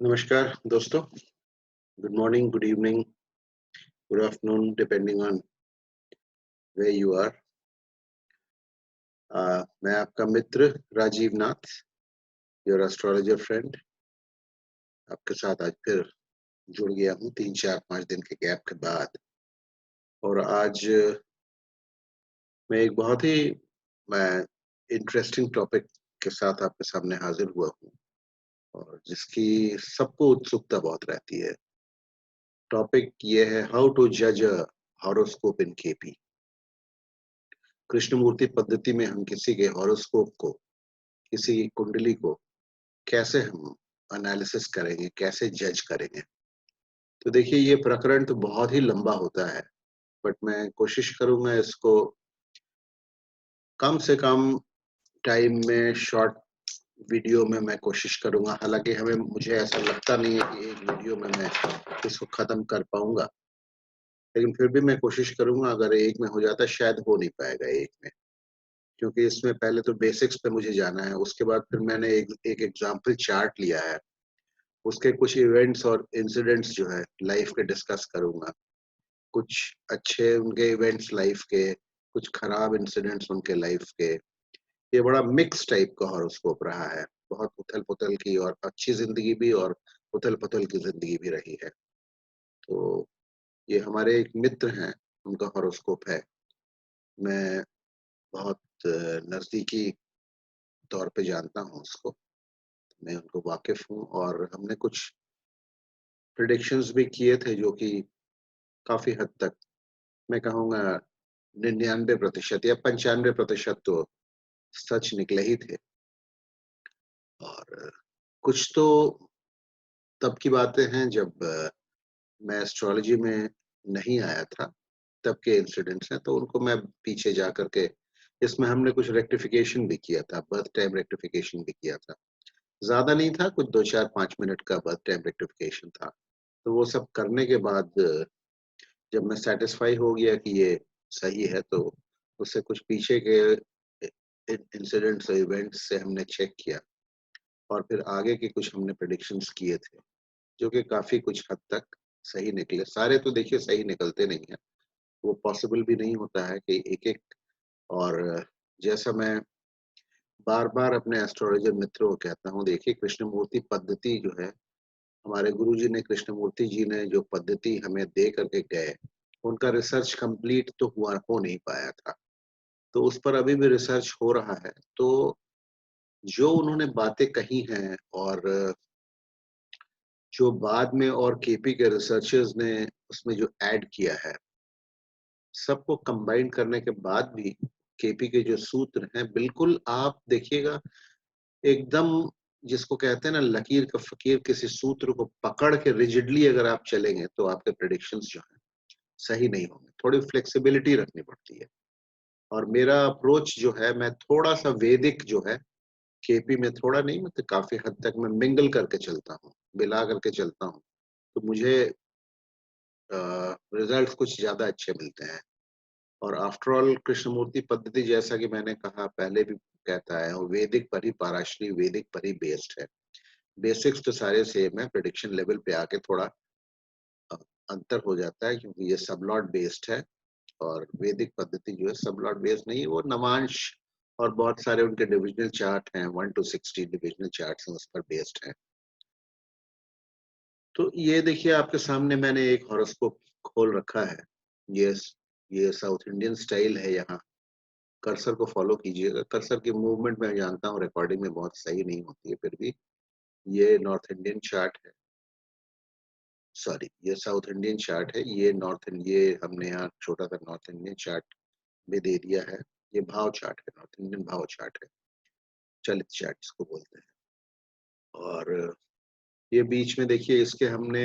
नमस्कार दोस्तों, good morning, good evening, good afternoon depending on where you are. मैं आपका मित्र Rajiv Nath, your astrologer friend, आपके साथ आज फिर जुड़ गया हूँ 3, 4, 5 दिन के गैप के बाद। और आज मैं एक बहुत ही मैं इंटरेस्टिंग टॉपिक के साथ आपके सामने हाजिर हुआ हूँ और जिसकी सबको उत्सुकता बहुत रहती है। टॉपिक ये है हाउ टू जज अ हॉरोस्कोप इन केपी। कृष्णमूर्ति पद्धति में हम किसी के हॉरोस्कोप को, किसी की कुंडली को कैसे हम एनालिसिस करेंगे, कैसे जज करेंगे? तो देखिए ये प्रकरण तो बहुत ही लंबा होता है, बट मैं कोशिश करूँगा इसको कम से कम टाइम में शॉर्ट वीडियो में मैं कोशिश करूँगा। हालाँकि मुझे ऐसा लगता नहीं है कि एक वीडियो में मैं इसको ख़त्म कर पाऊँगा, लेकिन फिर भी मैं कोशिश करूँगा। अगर एक में हो जाता है, शायद हो नहीं पाएगा एक में, क्योंकि इसमें पहले तो बेसिक्स पे मुझे जाना है, उसके बाद फिर मैंने एक एग्ज़ाम्पल चार्ट लिया है। उसके कुछ इवेंट्स और इंसिडेंट्स जो है लाइफ के डिस्कस करूँगा। कुछ अच्छे उनके इवेंट्स लाइफ के, कुछ खराब इंसिडेंट्स उनके लाइफ के। ये बड़ा मिक्स टाइप का हॉरोस्कोप रहा है। बहुत उथल-पुथल की और अच्छी ज़िंदगी भी और उथल-पुथल की ज़िंदगी भी रही है। तो ये हमारे एक मित्र हैं, उनका हॉरोस्कोप है। मैं बहुत नज़दीकी तौर पे जानता हूँ उसको। मैं उनको वाकिफ़ हूँ और हमने कुछ प्रेडिक्शंस भी किए थे जो कि काफ़ी हद तक मैं कहूँगा 99% या 95% तो सच निकले ही थे। और कुछ तो तब की बातें हैं जब मैं एस्ट्रोलॉजी में नहीं आया था, तब के इंसिडेंट्स हैं, तो उनको मैं पीछे जा कर के इसमें हमने कुछ रेक्टिफिकेशन भी किया था, बर्थ टाइम रेक्टिफिकेशन भी किया था। ज़्यादा नहीं था, कुछ 2, 4, 5 मिनट का बर्थ टाइम रेक्टिफिकेशन था। तो वो सब करने के बाद जब मैं सैटिस्फाई हो गया कि ये सही है, तो उससे कुछ पीछे के इंसिडेंट्स और इवेंट्स से हमने चेक किया और फिर आगे के कुछ हमने प्रेडिक्शंस किए थे, जो कि काफ़ी कुछ हद तक सही निकले। सारे तो देखिए सही निकलते नहीं हैं, वो पॉसिबल भी नहीं होता है कि एक-एक। और जैसा मैं बार-बार अपने एस्ट्रोलॉजर मित्रों को कहता हूँ, देखिए कृष्णमूर्ति पद्धति जो है, हमारे गुरुजी ने, कृष्णमूर्ति जी ने जो पद्धति हमें दे कर के गए, उनका रिसर्च कंप्लीट तो हो नहीं पाया था। तो उस पर अभी भी रिसर्च हो रहा है। तो जो उन्होंने बातें कही हैं और जो बाद में और केपी के रिसर्चर्स ने उसमें जो ऐड किया है, सबको कंबाइन करने के बाद भी केपी के जो सूत्र हैं, बिल्कुल आप देखिएगा एकदम, जिसको कहते हैं ना लकीर का फ़कीर, किसी सूत्र को पकड़ के रिजिडली अगर आप चलेंगे, तो आपके प्रेडिक्शंस जो हैं, सही नहीं होंगे। थोड़ी फ्लेक्सिबिलिटी रखनी पड़ती है। और मेरा अप्रोच जो है, मैं थोड़ा-सा वैदिक जो है, केपी में थोड़ा नहीं, मतलब काफ़ी हद तक मैं मिंगल करके चलता हूँ, मिला करके चलता हूँ। तो मुझे रिज़ल्ट्स कुछ ज़्यादा अच्छे मिलते हैं। और आफ्टर ऑल कृष्णमूर्ति पद्धति, जैसा कि मैंने कहा पहले भी कहता है, वो वैदिक पर ही पाराशरी, वैदिक पर ही बेस्ड है। बेसिक्स तो सारे सेम है, प्रेडिक्शन लेवल पे आके थोड़ा अ, अंतर हो जाता है, क्योंकि ये सबलॉट बेस्ड है और वैदिक पद्धति जो है सबलॉट बेस्ड नहीं है, वो नवांश और बहुत सारे उनके डिविजनल चार्ट हैं, 1 टू 60 डिविजनल चार्ट्स हैं, उस पर बेस्ड है। तो ये देखिए आपके सामने मैंने एक हॉरोस्कोप खोल रखा है। ये ये साउथ इंडियन स्टाइल है यहाँ। कर्सर को फ़ॉलो कीजिएगा। कर्सर की मूवमेंट मैं जानता हूँ रिकॉर्डिंग में बहुत सही नहीं होती है, फिर भी ये नॉर्थ इंडियन चार्ट है। सॉरी, ये साउथ इंडियन चार्ट है। ये हमने यहाँ छोटा-सा नॉर्थ इंडियन चार्ट में दे दिया है। ये भाव चार्ट है, नॉर्थ इंडियन भाव चार्ट है। चलित चार्ट जिसको बोलते हैं। और ये बीच में देखिए इसके हमने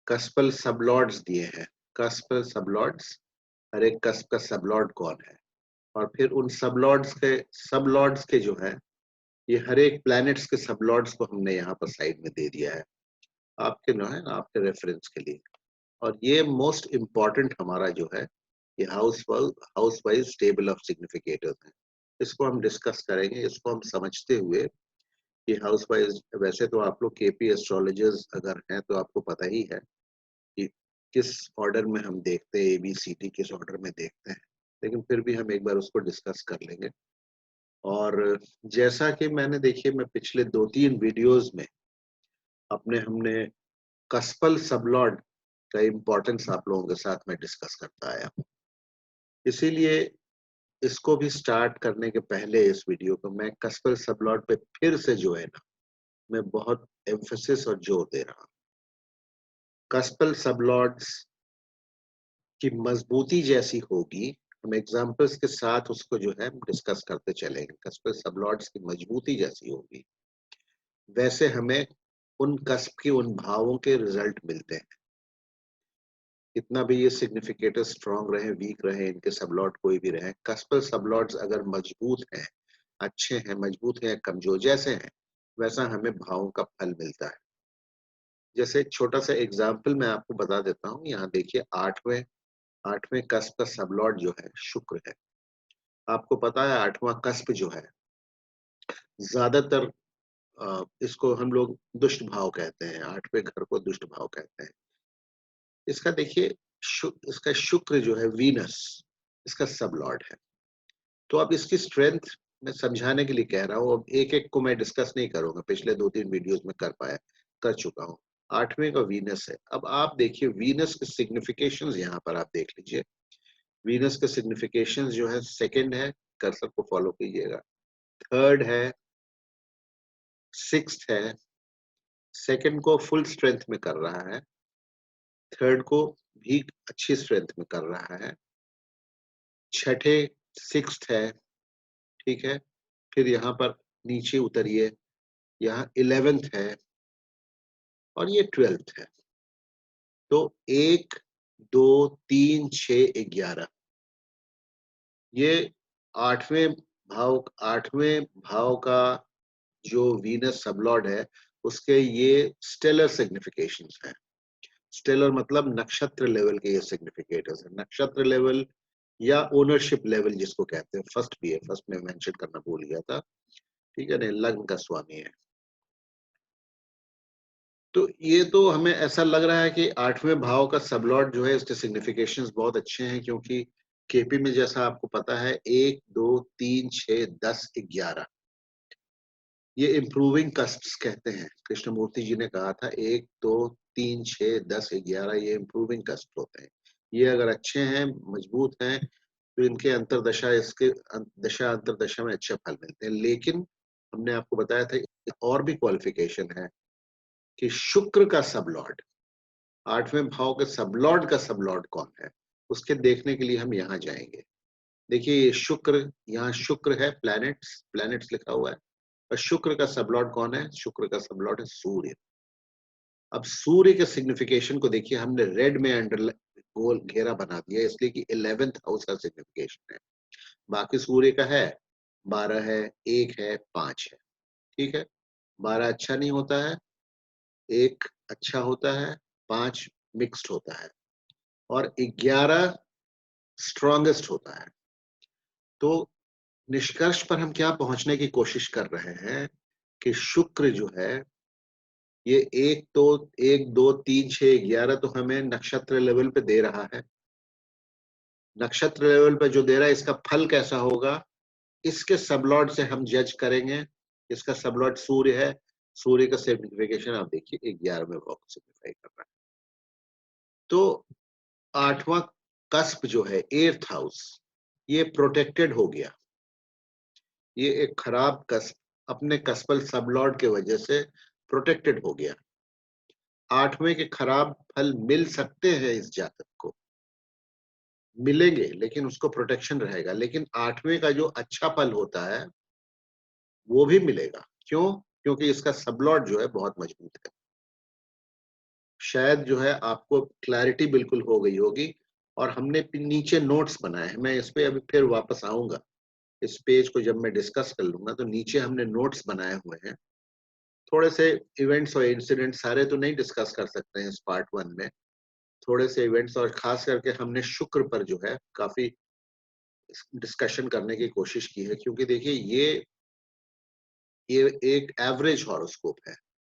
कस्पल सबलॉर्ड्स दिए हैं। कस्पल सबलॉर्ड्स, हर एक कस्प का सबलॉर्ड कौन है? और फिर उन सबलॉर्ड्स के जो है, ये हर एक प्लैनेट्स के सबलॉर्ड्स को हमने यहाँ पर साइड में दे दिया है। आपके जो है ना, आपके रेफरेंस के लिए। और ये मोस्ट इम्पोर्टेंट हमारा जो है, ये हाउस वाइज टेबल ऑफ सिग्निफिकेटर्स है। इसको हम डिस्कस करेंगे, इसको हम समझते हुए कि हाउस वाइज, वैसे तो आप लोग केपी एस्ट्रोलॉजर्स अगर हैं तो आपको पता ही है कि किस ऑर्डर में हम देखते हैं, ABCD किस ऑर्डर में देखते हैं, लेकिन फिर भी हम एक बार उसको डिस्कस कर लेंगे। और जैसा कि मैंने, देखिए, मैं पिछले 2-3 वीडियोस में हमने कस्पल सबलॉर्ड का इम्पोर्टेंस आप लोगों के साथ में डिस्कस करता आया हूँ। इसीलिए इसको भी स्टार्ट करने के पहले इस वीडियो को मैं कस्पल सबलॉर्ड पे फिर से जो है ना, मैं बहुत एम्फेसिस और जोर दे रहा हूँ। कस्पल सबलॉर्ड्स की मजबूती जैसी होगी, हम एग्जाम्पल्स के साथ उसको जो है डिस्कस करते चलेंगे। कस्पल सबलॉर्ड्स की मजबूती जैसी होगी, वैसे हमें उन कस्प के उन भावों के रिजल्ट मिलते हैं। कितना भी ये सिग्निफिकेटर स्ट्रॉन्ग रहे, वीक रहे, इनके सबलॉर्ड कोई भी रहे, कस्पल सबलॉर्ड्स अगर मजबूत हैं, अच्छे हैं, मजबूत हैं, कमजोर जैसे हैं, वैसा हमें भावों का फल मिलता है। जैसे एक छोटा सा एग्जाम्पल मैं आपको बता देता हूँ। यहाँ देखिए, आठवें कस्प का सबलॉर्ड जो है शुक्र है। आपको पता है 8वां कस्प जो है, ज्यादातर इसको हम लोग दुष्ट भाव कहते हैं, 8वें घर को दुष्ट भाव कहते हैं। इसका देखिए, इसका शुक्र जो है, वीनस, इसका सब लॉर्ड है। तो अब इसकी स्ट्रेंथ मैं समझाने के लिए कह रहा हूँ, अब एक एक को मैं डिस्कस नहीं करूंगा, पिछले 2-3 वीडियोस में कर चुका हूँ। 8वें का वीनस है। अब आप देखिए वीनस के सिग्निफिकेशंस, यहाँ पर आप देख लीजिए वीनस के सिग्निफिकेशंस जो है, सेकंड है, कर्सर को फॉलो कीजिएगा, थर्ड है, सिक्स्थ है, सेकंड को फुल स्ट्रेंथ में कर रहा है, थर्ड को भी अच्छी स्ट्रेंथ में कर रहा है, छठे सिक्स्थ है, ठीक है। फिर यहाँ पर नीचे उतरिए, यहाँ 11th है और ये 12th है। तो 1, 2, 3, 6, 11, ये आठवें भाव का जो वीनस सबलॉर्ड है, उसके ये स्टेलर सिग्निफिकेशंस हैं। स्टेलर मतलब नक्षत्र लेवल के ये सिग्निफिकेटर्स है। नक्षत्र लेवल या ओनरशिप लेवल जिसको कहते हैं, फर्स्ट भी है, फर्स्ट में मेंशन करना भूल गया था, ठीक है, नहीं, लग्न का स्वामी है। तो ये तो हमें ऐसा लग रहा है कि 8वें भाव का सबलॉर्ड जो है, इसके सिग्निफिकेशंस बहुत अच्छे हैं, क्योंकि केपी में जैसा आपको पता है 1, 2, 3, 6, 10, 11, ये इम्प्रूविंग कस्प्स कहते हैं। कृष्णमूर्ति जी ने कहा था 1, 2, 3, 6, 10, 11 ये इम्प्रूविंग कस्प होते हैं। ये अगर अच्छे हैं, मजबूत हैं, तो इनके अंतरदशा, इसके दशा अंतरदशा में अच्छे फल मिलते हैं। लेकिन हमने आपको बताया था और भी क्वालिफिकेशन है कि शुक्र का सबलॉर्ड, 8वें भाव के सबलॉर्ड का सबलॉर्ड कौन है, उसके देखने के लिए हम यहाँ जाएंगे। देखिए ये शुक्र, यहाँ शुक्र है, प्लैनेट्स लिखा हुआ है, और शुक्र का सबलॉर्ड कौन है? शुक्र का सबलॉर्ड है सूर्य। अब सूर्य के सिग्निफिकेशन को देखिए, हमने रेड में अंडर गोल घेरा बना दिया, इसलिए कि 11th हाउस का सिग्निफिकेशन है। बाकी सूर्य का है 12 है, 1 है, 5 है, ठीक है। 12 अच्छा नहीं होता है, 1 अच्छा होता है, 5 मिक्स्ड होता है, और 11 स्ट्रॉन्गेस्ट होता है। तो निष्कर्ष पर हम क्या पहुंचने की कोशिश कर रहे हैं कि शुक्र जो है, ये 1, 2, 3, 6, 11 तो हमें नक्षत्र लेवल पे दे रहा है। नक्षत्र लेवल पे जो दे रहा है, इसका फल कैसा होगा, इसके सबलॉर्ड से हम जज करेंगे। इसका सबलॉर्ड सूर्य है, सूर्य का सिग्निफिकेशन आप देखिए 11वें भाव को सिग्निफाई कर रहा है। तो 8वां कस्प जो है, 8th हाउस, ये प्रोटेक्टेड हो गया। ये एक खराब कस्प अपने कस्पल सबलॉर्ड के वजह से प्रोटेक्टेड हो गया। 8वें के खराब फल मिल सकते हैं इस जातक को, मिलेंगे, लेकिन उसको प्रोटेक्शन रहेगा। लेकिन 8वें का जो अच्छा फल होता है वो भी मिलेगा। क्यों? क्योंकि इसका सबलॉर्ड जो है बहुत मजबूत है। शायद जो है आपको क्लैरिटी बिल्कुल हो गई होगी। और हमने नीचे नोट्स बनाए हैं, मैं इस पे अभी फिर वापस आऊंगा। इस पेज को जब मैं डिस्कस कर लूंगा, तो नीचे हमने नोट्स बनाए हुए हैं। थोड़े से इवेंट्स और इंसिडेंट सारे तो नहीं डिस्कस कर सकते हैं इस पार्ट 1 में। थोड़े से इवेंट्स, और खास करके हमने शुक्र पर जो है काफी डिस्कशन करने की कोशिश की है, क्योंकि देखिए ये एक एवरेज हॉरोस्कोप है,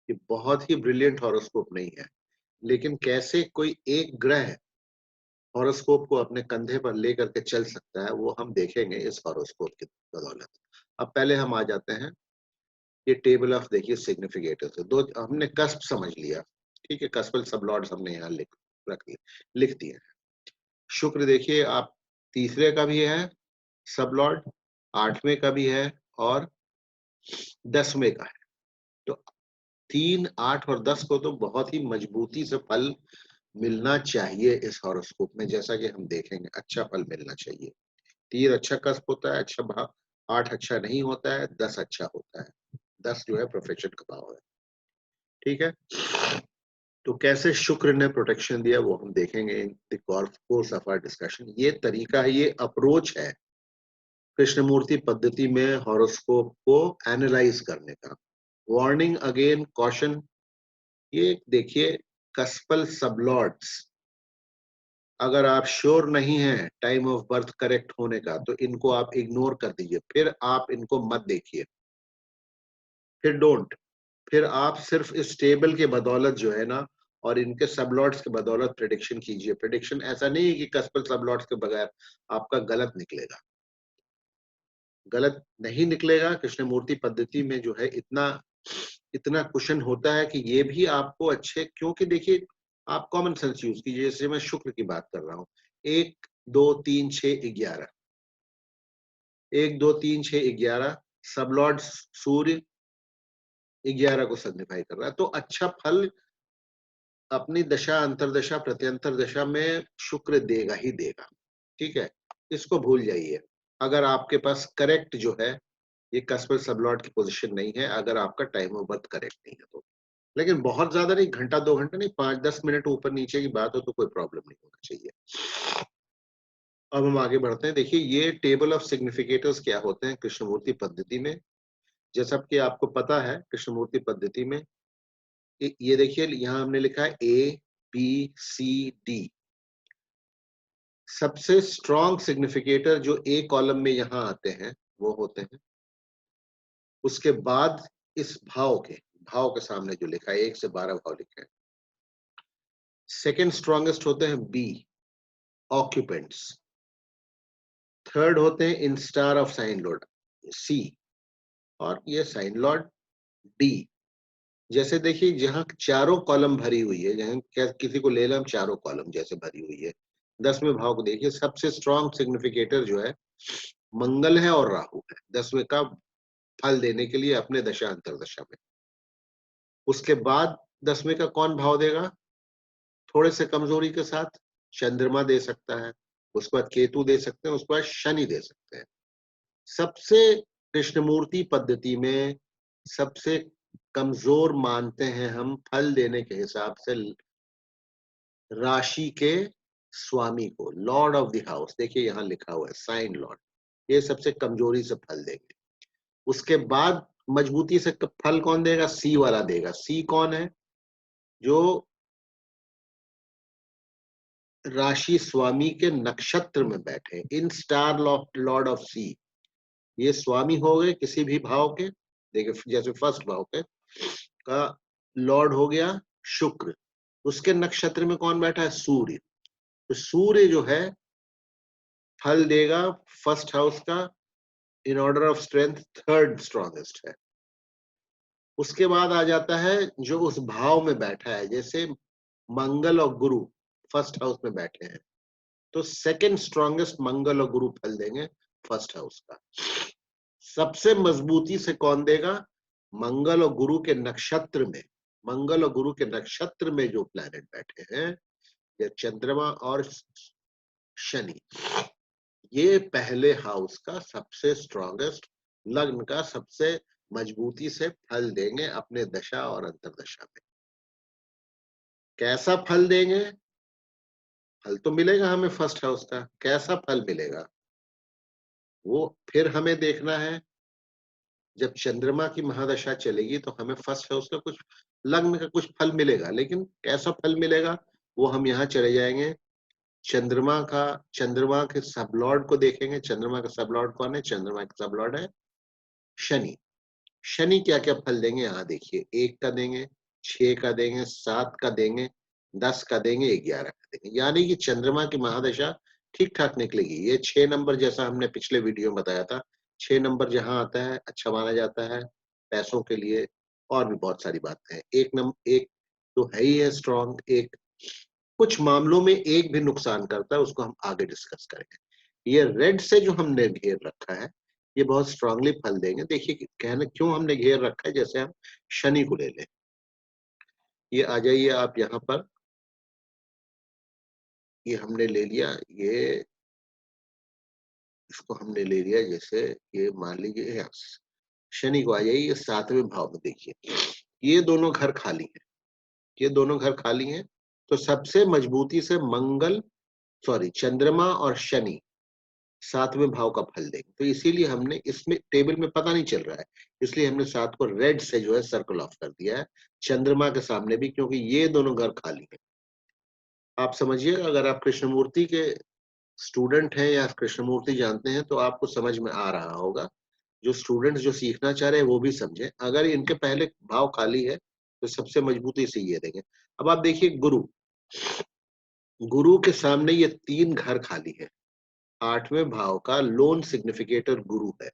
ये बहुत ही ब्रिलियंट हॉरोस्कोप नहीं है, लेकिन कैसे कोई एक ग्रह हॉरोस्कोप को अपने कंधे पर लेकर के चल सकता है, वो हम देखेंगे इस हॉरोस्कोप की बदौलत। अब पहले हम आ जाते हैं, ये टेबल ऑफ देखिए सिग्निफिकेटर्स है, दो हमने कस्प समझ लिया, ठीक है, कस्पल सबलॉर्ड्स हमने यहाँ लिख दिए। शुक्र देखिए आप तीसरे का भी है सबलॉर्ड, 8वें का भी है और 10वें का है। तो 3, 8 और 10 को तो बहुत ही मजबूती से फल मिलना चाहिए इस हॉरोस्कोप में, जैसा कि हम देखेंगे अच्छा फल मिलना चाहिए। 3 अच्छा कस्प होता है, अच्छा भाव, 8 अच्छा नहीं होता है, 10 अच्छा होता है। 10 जो है प्रोफेशन का भाव है, ठीक है। तो कैसे शुक्र ने प्रोटेक्शन दिया वो हम देखेंगे in the course of our discussion. ये तरीका है, ये अप्रोच है कृष्णमूर्ति पद्धति में हॉरोस्कोप को एनालाइज करने का। वार्निंग अगेन, कॉशन, ये देखिए कस्पल सबलॉर्ड्स, अगर आप श्योर नहीं हैं टाइम ऑफ बर्थ करेक्ट होने का तो इनको आप इग्नोर कर दीजिए, फिर आप इनको मत देखिए, फिर डोंट, फिर आप सिर्फ इस टेबल के बदौलत जो है ना और इनके सबलॉट्स के बदौलत प्रेडिक्शन कीजिए। प्रेडिक्शन ऐसा नहीं है कि कस्पल सबलॉट्स के बगैर आपका गलत निकलेगा, गलत नहीं निकलेगा। कृष्णमूर्ति पद्धति में जो है इतना इतना कुशन होता है कि ये भी आपको अच्छे, क्योंकि देखिए आप कॉमन सेंस यूज कीजिए, जैसे मैं शुक्र की बात कर रहा हूँ, 1 2 3 6 11, 1 2 3 6 11 सबलॉर्ड सूर्य 11 को सिग्निफाई कर रहा है, तो अच्छा फल अपनी दशा अंतरदशा प्रत्यंतर दशा में शुक्र देगा ही देगा, ठीक है, इसको भूल जाइए। अगर आपके पास करेक्ट जो है ये कस्पर सबलॉट की पोजीशन नहीं है, अगर आपका टाइम ऑफ बर्थ करेक्ट नहीं है तो, लेकिन बहुत ज्यादा नहीं, घंटा 2 घंटे नहीं, 5-10 मिनट ऊपर नीचे की बात हो तो कोई प्रॉब्लम नहीं होना चाहिए। अब हम आगे बढ़ते हैं। देखिए ये टेबल ऑफ सिग्निफिकेटर्स क्या होते हैं कृष्णमूर्ति पद्धति में, जैसा कि आपको पता है कृष्णमूर्ति पद्धति में ये देखिए यहाँ हमने लिखा है ABCD। सबसे स्ट्रॉन्ग सिग्निफिकेटर जो ए कॉलम में यहाँ आते हैं वो होते हैं, उसके बाद इस भाव के सामने जो लिखा है 1 से 12 भाव लिखे हैं। सेकेंड स्ट्रॉन्गेस्ट होते हैं बी, ऑक्यूपेंट्स। थर्ड होते हैं in star of sine Lord, सी, और ये साइन लॉर्ड डी। जैसे देखिए जहां चारों कॉलम भरी हुई है, जहां किसी को ले लें चारों कॉलम जैसे भरी हुई है, 10वें भाव को देखिए, सबसे स्ट्रॉन्ग सिग्निफिकेटर जो है मंगल है और राहु है 10वें का फल देने के लिए अपने दशा अंतरदशा में। उसके बाद 10वें का कौन भाव देगा, थोड़े से कमजोरी के साथ चंद्रमा दे सकता है, उसके बाद केतु दे सकते हैं, उसके बाद शनि दे सकते हैं। सबसे कृष्णमूर्ति पद्धति में सबसे कमजोर मानते हैं हम फल देने के हिसाब से राशि के स्वामी को, लॉर्ड ऑफ द हाउस, देखिए यहां लिखा हुआ है साइन लॉर्ड, ये सबसे कमजोरी से फल देंगे। उसके बाद मजबूती से फल कौन देगा, सी वाला देगा। सी कौन है, जो राशि स्वामी के नक्षत्र में बैठे, इन स्टार लॉर्ड ऑफ सी, ये स्वामी हो गए किसी भी भाव के, देखिए जैसे फर्स्ट भाव के का लॉर्ड हो गया शुक्र, उसके नक्षत्र में कौन बैठा है, सूर्य। तो सूर्य जो है फल देगा फर्स्ट हाउस का in order of strength third strongest है। उसके बाद आ जाता है जो उस भाव में बैठा है, जैसे मंगल और गुरु फर्स्ट हाउस में बैठे हैं, तो सेकंड स्ट्रॉन्गेस्ट मंगल और गुरु फल देंगे फर्स्ट हाउस का। सबसे मजबूती से कौन देगा, मंगल और गुरु के नक्षत्र में, मंगल और गुरु के नक्षत्र में जो प्लैनेट बैठे हैं, या चंद्रमा और शनि, ये पहले हाउस का सबसे स्ट्रॉन्गेस्ट, लग्न का सबसे मजबूती से फल देंगे अपने दशा और अंतरदशा में। कैसा फल देंगे, फल तो मिलेगा हमें फर्स्ट हाउस का, कैसा फल मिलेगा वो फिर हमें देखना है। जब चंद्रमा की महादशा चलेगी तो हमें फर्स्ट हाउस का कुछ लग्न का कुछ फल मिलेगा, लेकिन कैसा फल मिलेगा वो हम यहाँ चले जाएंगे, चंद्रमा के सबलॉर्ड को देखेंगे। चंद्रमा का सबलॉर्ड कौन है, चंद्रमा का सबलॉर्ड है शनि। शनि क्या क्या फल देंगे यहाँ देखिए, 1 का देंगे, 6 का देंगे, 7 का देंगे, 10 का देंगे, 11 का देंगे। यानी कि चंद्रमा की महादशा ठीक ठाक निकलेगी। ये 6 नंबर जैसा हमने पिछले वीडियो में बताया था, 6 नंबर जहाँ आता है अच्छा माना जाता है पैसों के लिए, और भी बहुत सारी बातें हैं। एक तो है ही है स्ट्रॉन्ग, एक कुछ मामलों में एक भी नुकसान करता है, उसको हम आगे डिस्कस करेंगे। ये रेड से जो हमने घेर रखा है, ये बहुत स्ट्रांगली फल देंगे। देखिए कहना क्यों हमने घेर रखा है, जैसे हम शनि को ले लें। ये आ जाइए आप यहाँ पर, ये हमने ले लिया, ये इसको हमने ले लिया, जैसे ये मान लीजिए शनि को आ जाइए, ये 7वें भाव में देखिए, ये दोनों घर खाली हैं, ये दोनों घर खाली हैं, तो सबसे मजबूती से चंद्रमा और शनि 7वें भाव का फल देंगे। तो इसीलिए हमने इसमें टेबल में पता नहीं चल रहा है, इसलिए हमने 7 को रेड से जो है सर्कल ऑफ कर दिया है, चंद्रमा के सामने भी, क्योंकि ये दोनों घर खाली हैं। आप समझिए, अगर आप कृष्णमूर्ति के स्टूडेंट हैं या कृष्णमूर्ति जानते हैं तो आपको समझ में आ रहा होगा। जो स्टूडेंट्स जो सीखना चाह रहे हैं वो भी समझे। अगर इनके पहले भाव खाली है तो सबसे मजबूती से ये देंगे। अब आप देखिए गुरु, गुरु के सामने ये 3 घर खाली है। 8वें भाव का लोन सिग्निफिकेटर गुरु है।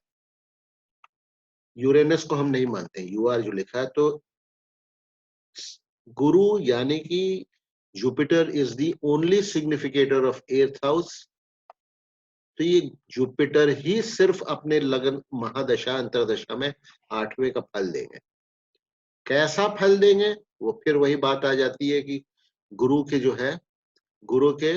यूरेनस को हम नहीं मानते, यूआर जो लिखा है, तो गुरु यानी कि Jupiter is the only significator of 8th house. तो ये जुपिटर ही सिर्फ अपने लगन महादशा अंतरदशा में 8वें का फल देंगे। कैसा फल देंगे, वो फिर वही बात आ जाती है कि गुरु के जो है, गुरु के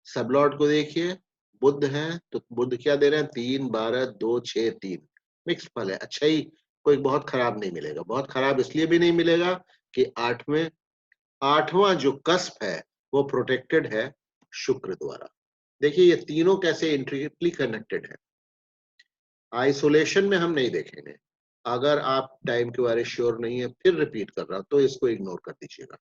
सबलॉर्ड को देखिए, बुध है, तो बुध क्या दे रहे हैं, 3 12 2 6 3 मिक्स फल है। अच्छा ही, कोई बहुत खराब नहीं मिलेगा। बहुत खराब इसलिए भी नहीं मिलेगा कि 8वां जो कस्प है वो प्रोटेक्टेड है शुक्र द्वारा। देखिए ये तीनों कैसे इंट्रिकेटली कनेक्टेड है। आइसोलेशन में हम नहीं देखेंगे। अगर आप टाइम के बारे में श्योर नहीं है, फिर रिपीट कर रहा हूं, तो इसको इग्नोर कर दीजिएगा।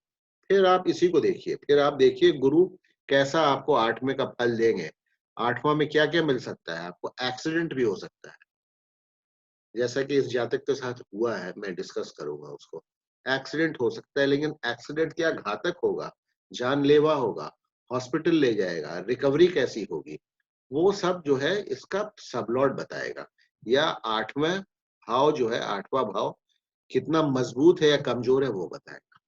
फिर आप इसी को देखिए, फिर आप देखिए गुरु कैसा आपको 8वें का फल देंगे। 8वां में क्या क्या मिल सकता है आपको, एक्सीडेंट भी हो सकता है, जैसा कि इस जातक के साथ हुआ है, मैं डिस्कस करूंगा उसको। एक्सीडेंट हो सकता है, लेकिन एक्सीडेंट क्या घातक होगा, जानलेवा होगा, हॉस्पिटल ले जाएगा, रिकवरी कैसी होगी, वो सब जो है इसका सबलॉर्ड बताएगा। या 8वां भाव जो है, 8वां भाव कितना मजबूत है या कमजोर है वो बताएगा।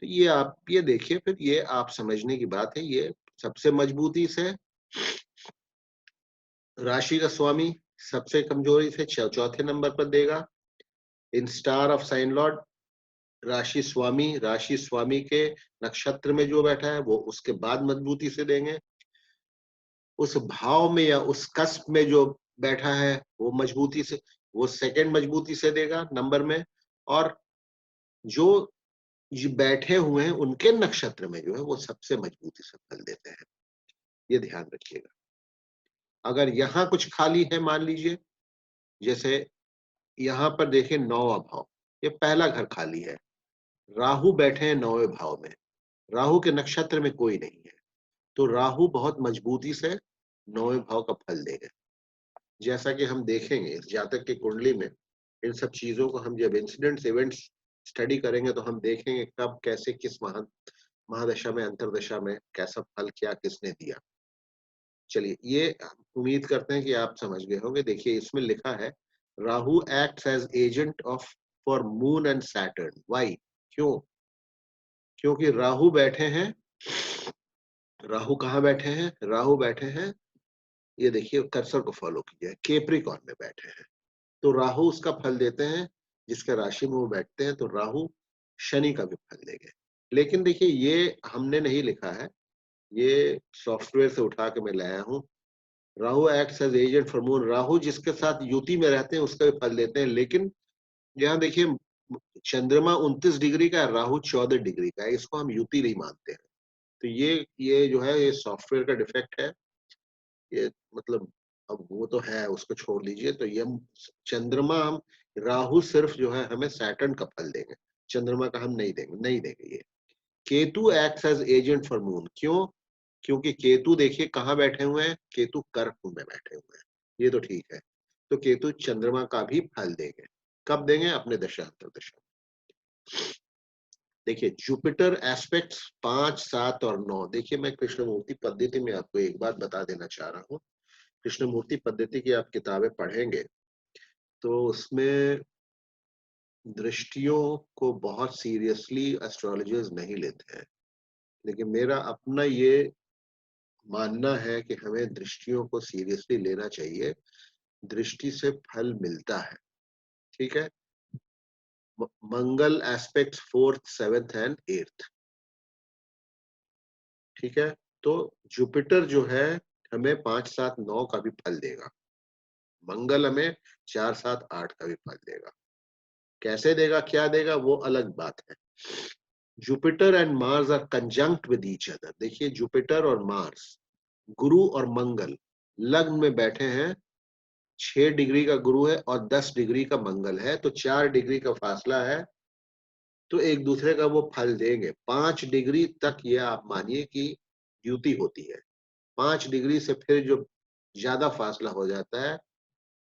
तो ये आप ये देखिए, फिर ये आप समझने की बात है। ये सबसे मजबूती से राशि का स्वामी सबसे कमजोरी से चौथे नंबर पर देगा। In star of sine Lord, राशि स्वामी के नक्षत्र में जो बैठा है वो उसके बाद मजबूती से देंगे। उस भाव में या उस कस्प में जो बैठा है वो मजबूती से, वो सेकंड मजबूती से देगा नंबर में। और जो बैठे हुए हैं उनके नक्षत्र में जो है वो सबसे मजबूती से फल देते हैं। ये ध्यान रखिएगा। अगर यहाँ कुछ खाली है, मान लीजिए जैसे यहाँ पर देखिए 9वां भाव, ये पहला घर खाली है, राहु बैठे हैं 9वें भाव में, राहु के नक्षत्र में कोई नहीं है, तो राहु बहुत मजबूती से 9वें भाव का फल देंगे। जैसा कि हम देखेंगे इस जातक की कुंडली में, इन सब चीजों को हम जब इंसिडेंट्स इवेंट्स स्टडी करेंगे तो हम देखेंगे कब कैसे किस महादशा में अंतरदशा में कैसा फल क्या किसने दिया। चलिए, ये उम्मीद करते हैं कि आप समझ गए होंगे। देखिए इसमें लिखा है Rahu acts as agent of for moon and Saturn. Why, क्यों? क्योंकि राहु बैठे हैं, राहु कहाँ बैठे हैं, राहु बैठे हैं, ये देखिए कर्सर को फॉलो कीजिए, केप्रिकॉर्न में बैठे हैं। तो राहु उसका फल देते हैं जिसके राशि में वो बैठते हैं, तो राहु शनि का भी फल देंगे। लेकिन देखिए ये हमने नहीं लिखा है, ये सॉफ्टवेयर से उठा के मैं लाया हूँ। Rahu acts as agent for moon, Rahu जिसके साथ युति में रहते हैं उसका भी फल देते हैं। लेकिन यहाँ देखिए चंद्रमा 29 डिग्री का है, राहु 14 डिग्री का है, इसको हम युति नहीं मानते हैं। तो ये जो है ये सॉफ्टवेयर का डिफेक्ट है। ये मतलब अब वो तो है, उसको छोड़ लीजिए। तो ये चंद्रमा हम, राहु सिर्फ जो है हमें सैटर्न का फल देंगे, चंद्रमा का हम नहीं देंगे ये। Ketu acts as agent for moon, क्यों? क्योंकि केतु देखिए कहाँ बैठे हुए हैं, केतु कर्क में बैठे हुए हैं, ये तो ठीक है। तो केतु चंद्रमा का भी फल देंगे। कब देंगे? अपने दशा अंतर्दशा। देखिए जुपिटर एस्पेक्ट्स 5, 7 और 9। देखिए मैं कृष्णमूर्ति पद्धति में आपको एक बात बता देना चाह रहा हूँ। कृष्णमूर्ति पद्धति की आप किताबें पढ़ेंगे तो उसमें दृष्टियों को बहुत सीरियसली एस्ट्रोलॉजर्स नहीं लेते हैं। लेकिन मेरा अपना ये मानना है कि हमें दृष्टियों को सीरियसली लेना चाहिए। दृष्टि से फल मिलता है, ठीक है? मंगल aspect 4th, 7th and 8th, ठीक है? तो जुपिटर जो है हमें 5, 7, 9 का भी फल देगा। मंगल हमें 4, 7, 8 का भी फल देगा। कैसे देगा, क्या देगा, वो अलग बात है। Jupiter and Mars are conjunct with each other. देखिए जुपिटर और मार्स, गुरु और मंगल लग्न में बैठे हैं। 6 डिग्री का गुरु है और 10 डिग्री का मंगल है, तो 4 डिग्री का फासला है, तो एक दूसरे का वो फल देंगे। 5 डिग्री तक ये आप मानिए कि युति होती है। 5 डिग्री से फिर जो ज्यादा फासला हो जाता है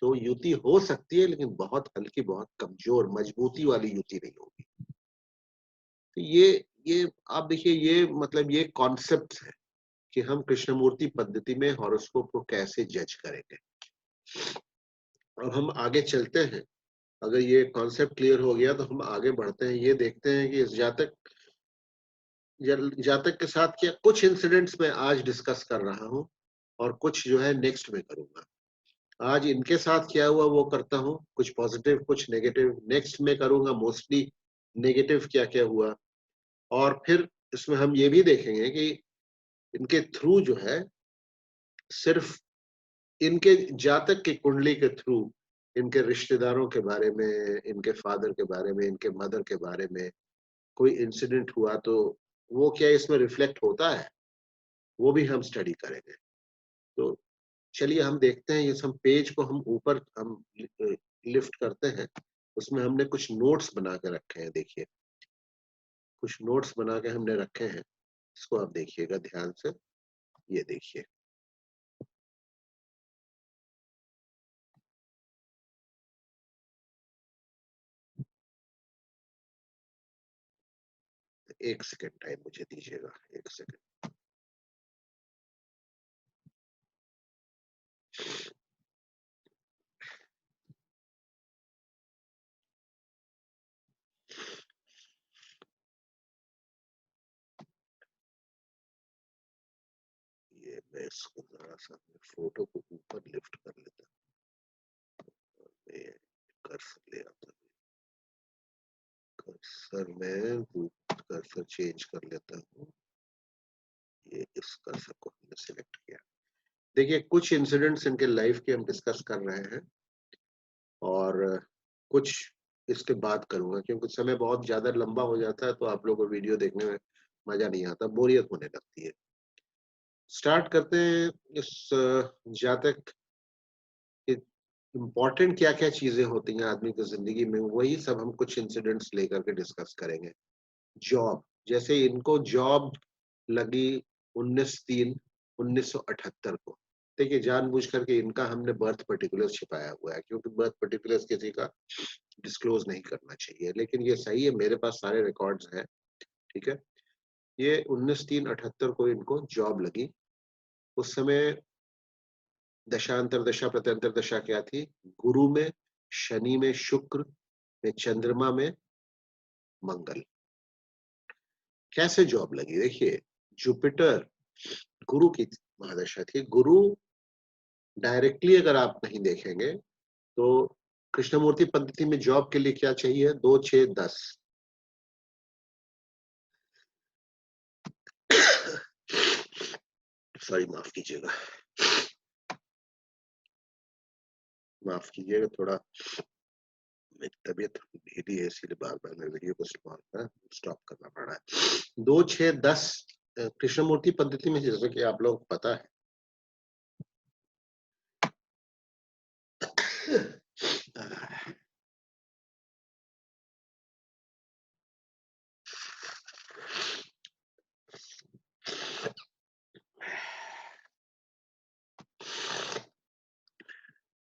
तो युति हो सकती है, लेकिन बहुत हल्की, बहुत कमजोर, मजबूती वाली युति नहीं होगी। तो ये आप देखिए, ये मतलब ये कॉन्सेप्ट है कि हम कृष्णमूर्ति पद्धति में हॉरोस्कोप को कैसे जज करेंगे। अब हम आगे चलते हैं। अगर ये कॉन्सेप्ट क्लियर हो गया तो हम आगे बढ़ते हैं। ये देखते हैं कि इस जातक के साथ क्या कुछ इंसिडेंट्स मैं आज डिस्कस कर रहा हूँ और कुछ जो है नेक्स्ट में करूंगा। आज इनके साथ क्या हुआ वो करता हूँ, कुछ पॉजिटिव कुछ नेगेटिव नेक्स्ट में करूंगा। मोस्टली नेगेटिव क्या क्या हुआ, और फिर इसमें हम ये भी देखेंगे कि इनके थ्रू जो है, सिर्फ इनके जातक की कुंडली के थ्रू इनके रिश्तेदारों के बारे में, इनके फादर के बारे में, इनके मदर के बारे में कोई इंसिडेंट हुआ तो वो क्या इसमें रिफ्लेक्ट होता है, वो भी हम स्टडी करेंगे। तो चलिए हम देखते हैं। ये सब पेज को हम ऊपर हम लिफ्ट करते हैं। उसमें हमने कुछ नोट्स बना के रखे हैं। देखिए कुछ नोट्स बना के हमने रखे हैं, इसको आप देखिएगा ध्यान से। ये देखिए, एक सेकेंड टाइम मुझे दीजिएगा, एक सेकेंड। ये मैं इसको जरा सा फोटो को ऊपर लिफ्ट कर लेता हूँ। मैं कर्सर ले आता हूँ, कर्सर में कर्सर चेंज कर लेता हूँ। ये इस कर्सर को हमने सिलेक्ट किया। देखिए कुछ इंसिडेंट्स इनके लाइफ के हम डिस्कस कर रहे हैं और कुछ इसके बाद करूंगा, क्योंकि समय बहुत ज्यादा लंबा हो जाता है तो आप लोगों को वीडियो देखने में मजा नहीं आता, बोरियत होने लगती है। स्टार्ट करते हैं। इस जातक इम्पोर्टेंट क्या क्या चीजें होती हैं आदमी की जिंदगी में, वही सब हम कुछ इंसिडेंट्स लेकर के डिस्कस करेंगे। जॉब, जैसे इनको जॉब लगी 19/3/1978 को। देखिए जानबूझ करके इनका हमने बर्थ पर्टिकुलर छिपाया हुआ है, क्योंकि बर्थ पर्टिकुलर्स किसी का डिस्क्लोज नहीं करना चाहिए, लेकिन ये सही है, मेरे पास सारे रिकॉर्ड्स हैं, ठीक है। ये 19/3/78 को इनको जॉब लगी। उस समय दशांतर दशा प्रत्यंतर दशा क्या थी? गुरु में, शनि में, शुक्र में, चंद्रमा में, मंगल। कैसे जॉब लगी? देखिए जुपिटर गुरु की महादशा थी। गुरु डायरेक्टली अगर आप नहीं देखेंगे तो कृष्णमूर्ति पद्धति में जॉब के लिए क्या चाहिए? 2, 6, 10। सॉरी, माफ कीजिएगा, माफ कीजिएगा, थोड़ा मेरी तबीयत ढीली है, इसीलिए बार बार मैं वीडियो को स्टॉप करना पड़ रहा है। 2, 6, 10 कृष्णमूर्ति पद्धति में, जैसे कि आप लोग पता है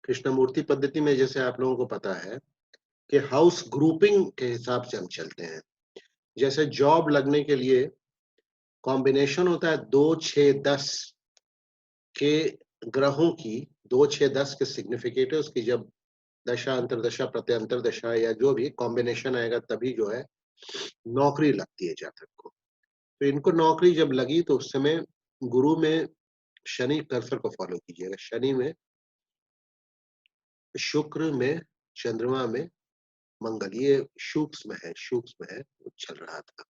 कृष्णमूर्ति पद्धति में जैसे आप लोगों को पता है कि हाउस ग्रुपिंग के हिसाब से हम चलते हैं। जैसे जॉब लगने के लिए कॉम्बिनेशन होता है 2, 6, 10 के ग्रहों की, 2, 6, 10 के सिग्निफिकेटर्स की जब दशा, अंतर्दशा, प्रत्यंतर दशा या जो भी कॉम्बिनेशन आएगा तभी जो है नौकरी लगती है जातक को। तो इनको नौकरी जब लगी तो उस समय गुरु में शनि कर्सर को फॉलो कीजिएगा। शनि में, शुक्र में, चंद्रमा में, मंगल, ये सूक्ष्म है, वो चल रहा था।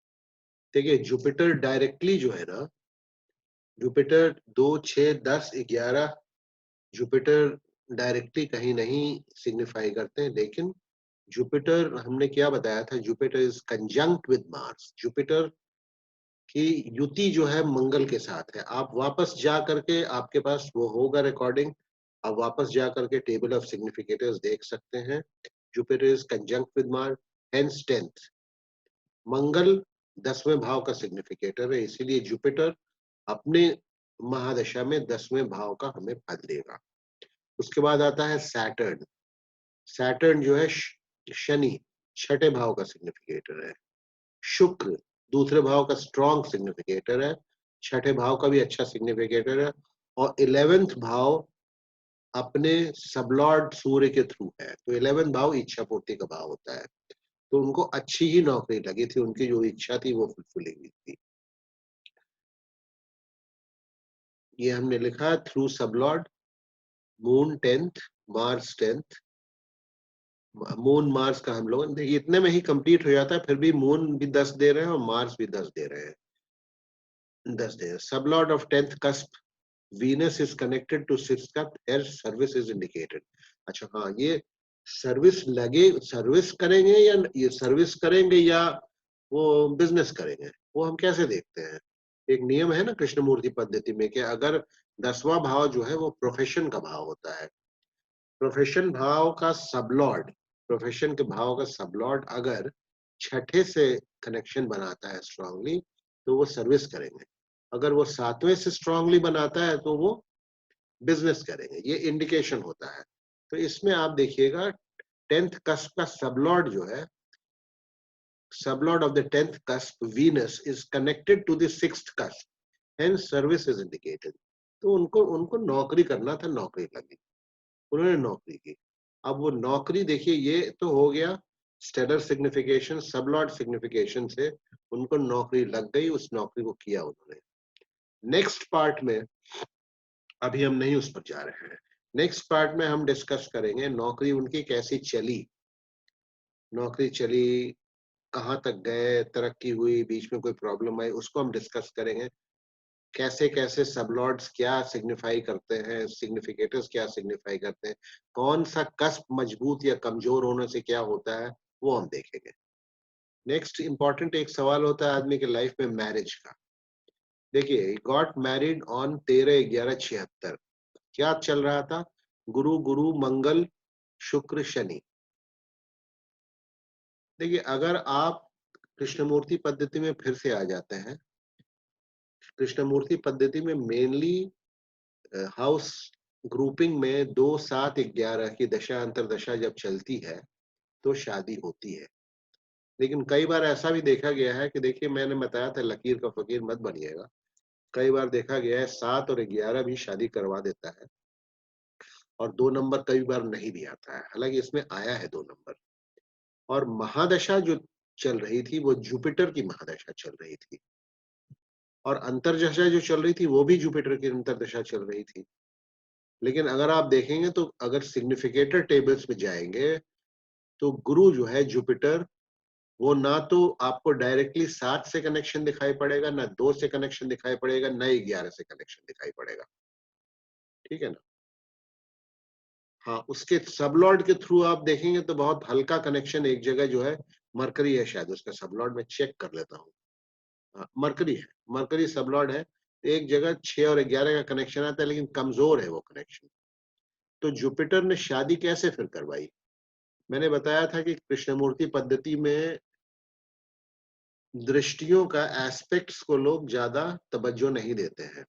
देखिए जुपिटर डायरेक्टली जो है ना, जुपिटर 2, 6, 10, 11 जुपिटर डायरेक्टली कहीं नहीं सिग्निफाई करते हैं, लेकिन जुपिटर हमने क्या बताया था, Jupiter is conjunct with Mars. Jupiter की युति जो है मंगल के साथ है। आप वापस जा करके, आपके पास वो होगा रिकॉर्डिंग, आप वापस जा करके टेबल ऑफ सिग्निफिकेटर्स देख सकते हैं। Jupiter is conjunct with Mars, hence 10th। मंगल 10वें भाव का सिग्निफिकेटर है, इसीलिए जुपिटर अपने महादशा में 10वें भाव का हमें फल देगा। उसके बाद आता है सैटर्न। सैटर्न जो है शनि, 6ठे भाव का सिग्निफिकेटर है। शुक्र दूसरे भाव का स्ट्रॉन्ग सिग्निफिकेटर है, 6ठे भाव का भी अच्छा सिग्निफिकेटर है, और 11th भाव अपने सबलॉर्ड सूर्य के थ्रू है। तो 11th भाव इच्छा पूर्ति का भाव होता है। तो उनको अच्छी ही नौकरी लगी थी, उनकी जो इच्छा थी वो फुलफिलिंग हुई थी। ये हमने लिखा through sublord, moon 10th, Mars 10th। Moon Mars का हम लोग देखिए इतने में ही कंप्लीट हो जाता है, फिर भी मून भी 10 दे रहे हैं और मार्स भी 10 दे रहे हैं, 10 दे रहे हैं। Sublord of 10th cusp, Venus is connected to 6th cusp, here service is indicated. अच्छा हाँ, ये सर्विस लगे, सर्विस करेंगे या ये सर्विस करेंगे या वो बिजनेस करेंगे, वो हम कैसे देखते हैं। एक नियम है ना कृष्णमूर्ति पद्धति में कि अगर 10वां भाव जो है वो प्रोफेशन का भाव होता है, प्रोफेशन भाव का सबलॉर्ड, प्रोफेशन के भाव का सबलॉर्ड अगर 6ठे से कनेक्शन बनाता है स्ट्रांगली, तो वो सर्विस करेंगे। अगर वो 7वें से स्ट्रांगली बनाता है तो वो बिजनेस करेंगे। ये इंडिकेशन होता है। तो इसमें आप देखिएगा 10th कस्प का सबलॉर्ड जो है, sublord of the 10th cusp, Venus, is connected to the 6th cusp, hence service is indicated। तो उनको उनको नौकरी करना था, नौकरी लगी, उन्होंने नौकरी की। अब वो नौकरी देखिए, ये तो हो गया स्टेलर सिग्निफिकेशन, सबलॉर्ड सिग्निफिकेशन से उनको नौकरी लग गई, उस नौकरी को किया उन्होंने। नेक्स्ट पार्ट में अभी हम नहीं उस पर जा रहे हैं। नेक्स्ट पार्ट में हम डिस्कस करेंगे नौकरी उनकी कैसी चली, नौकरी चली, कहाँ तक गए, तरक्की हुई, बीच में कोई प्रॉब्लम आई, उसको हम डिस्कस करेंगे। कैसे कैसे सबलॉर्ड्स क्या सिग्निफाई करते हैं, सिग्निफिकेटर्स क्या सिग्निफाई करते हैं, कौन सा कस्प मजबूत या कमजोर होने से क्या होता है, वो हम देखेंगे। नेक्स्ट इंपॉर्टेंट एक सवाल होता है आदमी के लाइफ में मैरिज का। देखिए गॉट मैरिड ऑन 13/11/76। क्या चल रहा था, गुरु गुरु मंगल शुक्र शनि। देखिए अगर आप कृष्णमूर्ति पद्धति में फिर से आ जाते हैं, कृष्णमूर्ति पद्धति में मेनली हाउस ग्रुपिंग में 2, 7, 11 की दशा अंतरदशा जब चलती है तो शादी होती है। लेकिन कई बार ऐसा भी देखा गया है कि देखिए मैंने बताया था लकीर का फकीर मत बनिएगा, कई बार देखा गया है 7 और 11 भी शादी करवा देता है, और 2 नंबर कई बार नहीं भी आता है, हालांकि इसमें आया है 2 नंबर। और महादशा जो चल रही थी वो जुपिटर की महादशा चल रही थी, और अंतरदशा जो चल रही थी वो भी जुपिटर की अंतरदशा चल रही थी। लेकिन अगर आप देखेंगे तो अगर सिग्निफिकेटर टेबल्स में जाएंगे तो गुरु जो है जुपिटर, वो ना तो आपको डायरेक्टली 7 से कनेक्शन दिखाई पड़ेगा, ना 2 से कनेक्शन दिखाई पड़ेगा, ना 11 से कनेक्शन दिखाई पड़ेगा। ठीक है ना। हाँ, उसके सबलॉर्ड के थ्रू आप देखेंगे तो बहुत हल्का कनेक्शन एक जगह जो है मरकरी है, शायद उसका सबलॉर्ड में चेक कर लेता हूँ। हाँ, मरकरी है, मरकरी सबलॉर्ड है। एक जगह 6 और 11 का कनेक्शन आता है, लेकिन कमजोर है वो कनेक्शन। तो जुपिटर ने शादी कैसे फिर करवाई। मैंने बताया था कि कृष्णमूर्ति पद्धति में दृष्टियों का, एस्पेक्ट्स को लोग ज्यादा तवज्जो नहीं देते हैं,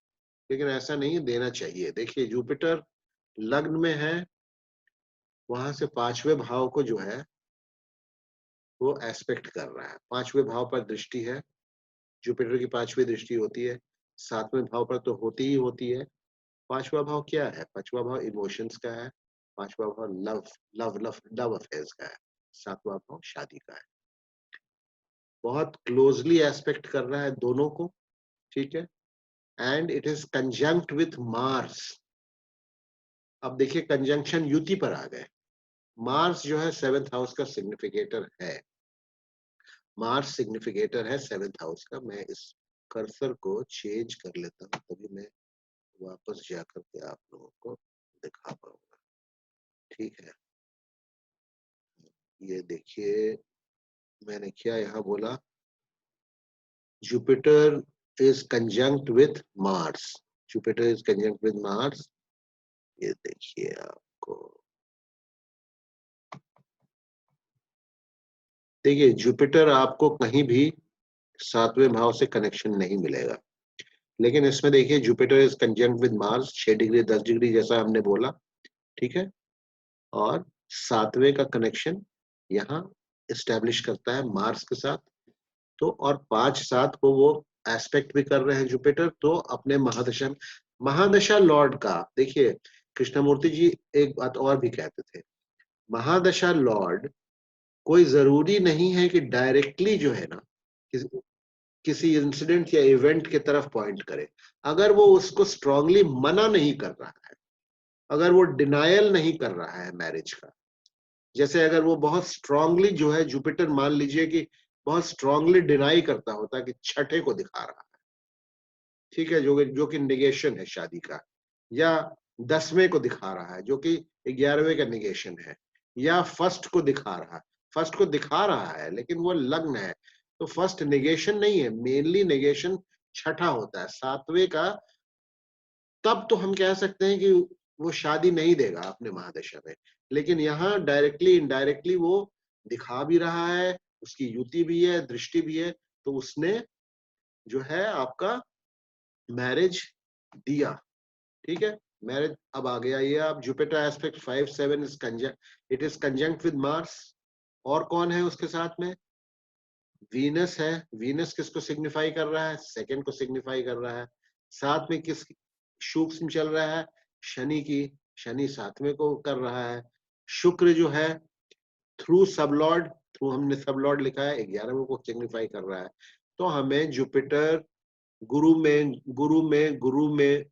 लेकिन ऐसा नहीं देना चाहिए। देखिए जुपिटर लग्न में है वहां से पांचवें भाव को जो है वो एस्पेक्ट कर रहा है। पांचवें भाव पर दृष्टि है, जुपिटर की पांचवी दृष्टि होती है, सातवें भाव पर तो होती ही होती है। पांचवा भाव क्या है? पांचवा भाव इमोशंस का है, पांचवा भाव love love love love affairs का है, सातवां भाव शादी का है। बहुत क्लोजली एस्पेक्ट कर रहा है दोनों को, ठीक है। And it is conjunct with Mars. अब देखिए कंजंक्शन युति पर आ गए। मार्स जो है सेवेंथ हाउस का सिग्निफिकेटर है, मार्स सिग्निफिकेटर है सेवेंथ हाउस का। मैं इस कर्सर को चेंज कर लेता हूँ, तभी मैं वापस जाकर के आप लोगों को दिखा पाऊंगा, ठीक है। ये देखिए मैंने क्या यहाँ बोला, Jupiter is conjunct with Mars, Jupiter is conjunct with Mars. ये देखिए आपको, देखिए जुपिटर आपको कहीं भी सातवें भाव से कनेक्शन नहीं मिलेगा, लेकिन इसमें देखिए Jupiter is conjunct with Mars 6 degree 10 degree जैसा हमने बोला, ठीक है। और सातवें का कनेक्शन यहाँ इस्टेब्लिश करता है मार्स के साथ। तो और 5-7 को वो एस्पेक्ट भी कर रहे हैं जुपिटर, तो अपने महादशा महादशा लॉर्ड का देखिए, कृष्णमूर्ति जी एक बात और भी कहते थे, महादशा लॉर्ड कोई जरूरी नहीं है कि डायरेक्टली जो है ना किसी इंसिडेंट या इवेंट की तरफ पॉइंट करे। अगर वो उसको स्ट्रांगली मना नहीं कर रहा है, अगर वो डिनायल नहीं कर रहा है मैरिज का, जैसे अगर वो बहुत स्ट्रांगली जो है जुपिटर मान लीजिए कि बहुत स्ट्रांगली डिनाई करता होता कि छठे को दिखा रहा है, ठीक है, जो कि निगेशन है शादी का, या 10वें को दिखा रहा है जो कि 11वें का निगेशन है, या फर्स्ट को दिखा रहा है, फर्स्ट को दिखा रहा है लेकिन वो लग्न है, तो फर्स्ट निगेशन नहीं है, मेनली निगेशन छठा होता है, सातवें का। तब तो हम कह सकते हैं कि वो शादी नहीं देगा अपने महादशा में, लेकिन यहाँ डायरेक्टली इनडायरेक्टली वो दिखा भी रहा है, उसकी युति भी है, दृष्टि भी है, तो उसने जो है आपका मैरिज दिया, ठीक है। मैरिज अब आ गया ये, आप Jupiter aspect 5-7 is conjunct, it is conjunct with Mars. और कौन है उसके साथ में? वीनस है। वीनस किसको सिग्निफाई कर रहा है? सेकंड को सिग्निफाई कर रहा है। साथ में किस सूक्ष्म चल रहा है? शनि की, शनि सातवें को कर रहा है। शुक्र जो है थ्रू सबलॉर्ड, थ्रू हमने सबलॉर्ड लिखा है, 11वें को सिग्निफाई कर रहा है। तो हमें जुपिटर गुरु में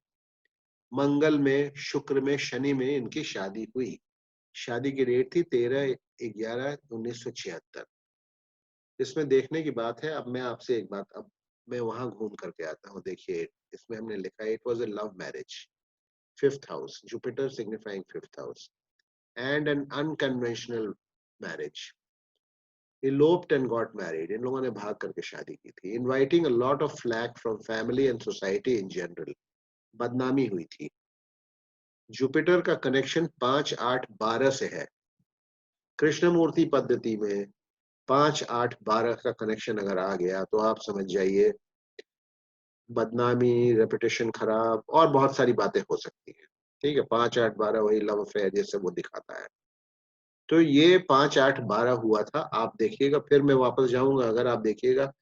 मंगल में, शुक्र में, शनि में इनकी शादी हुई। शादी की डेट थी 13/11/1976। इसमें देखने की बात है, अब मैं आपसे एक बात, अब मैं वहां घूम करके आता हूँ। देखिए इसमें हमने लिखा है it was a love marriage, fifth house, Jupiter signifying fifth house, and an unconventional marriage, eloped and got married। इन लोगों ने भाग करके शादी की थी। Inviting a lot of flak from family and society in general, बदनामी हुई थी। जुपिटर का कनेक्शन 5-8-12 से है। कृष्णमूर्ति पद्धति में 5-8-12 का कनेक्शन अगर आ गया तो आप समझ जाइए बदनामी, रेपुटेशन खराब और बहुत सारी बातें हो सकती हैं, ठीक है। 5-8-12 वही लव अफेयर जैसे वो दिखाता है। तो ये 5-8-12 हुआ था। आप देखिएगा, फिर मैं वापस जाऊंगा, अगर आप देखिएगा,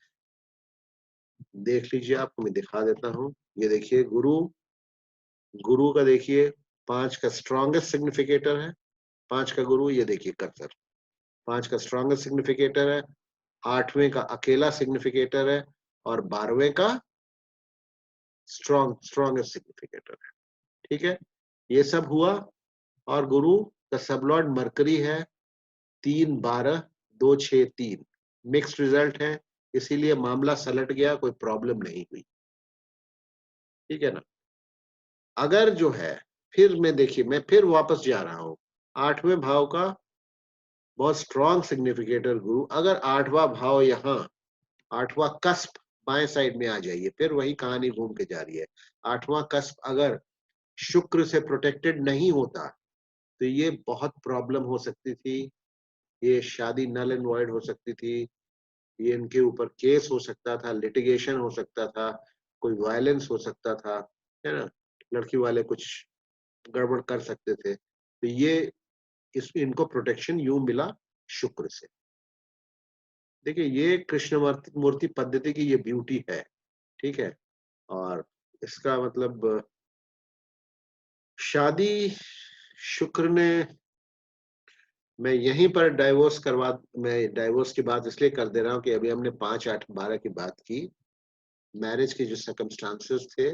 देख लीजिए, आपको मैं दिखा देता हूँ। ये देखिए गुरु, गुरु का देखिए 5 का स्ट्रॉन्गेस्ट सिग्निफिकेटर है, 5 का गुरु, ये देखिए कर्सर, 5 का स्ट्रॉन्गेस्ट सिग्निफिकेटर है, 8वें का अकेला सिग्निफिकेटर है, और 12वें का स्ट्रॉन्गेस्ट सिग्निफिकेटर है, ठीक है। ये सब हुआ, और गुरु का सबलॉर्ड मरकरी है, 3-12-2-6-3, मिक्स्ड रिजल्ट है, इसीलिए मामला सलट गया, कोई प्रॉब्लम नहीं हुई, ठीक है ना। अगर जो है, फिर मैं देखिए, मैं फिर वापस जा रहा हूँ, 8वें भाव का बहुत स्ट्रॉन्ग सिग्निफिकेटर गुरु, अगर 8वां भाव यहाँ, 8वां कस्प बाएं साइड में आ जाइए, फिर वही कहानी घूम के जा रही है। 8वां कस्प अगर शुक्र से प्रोटेक्टेड नहीं होता तो ये बहुत प्रॉब्लम हो सकती थी, ये शादी नल एंड वॉइड हो सकती थी, ये इनके ऊपर केस हो सकता था, लिटिगेशन हो सकता था, कोई वायलेंस हो सकता था, है ना, लड़की वाले कुछ गड़बड़ कर सकते थे। तो ये इनको प्रोटेक्शन यूं मिला शुक्र से। देखिए ये कृष्णमूर्ति मूर्ति पद्धति की ये ब्यूटी है, ठीक है? और इसका मतलब शादी शुक्र ने मैं डाइवोर्स की बात इसलिए कर दे रहा हूँ कि अभी हमने 5, 8, 12 की बात की। मैरिज के जो सर्कमस्टांसेस थे,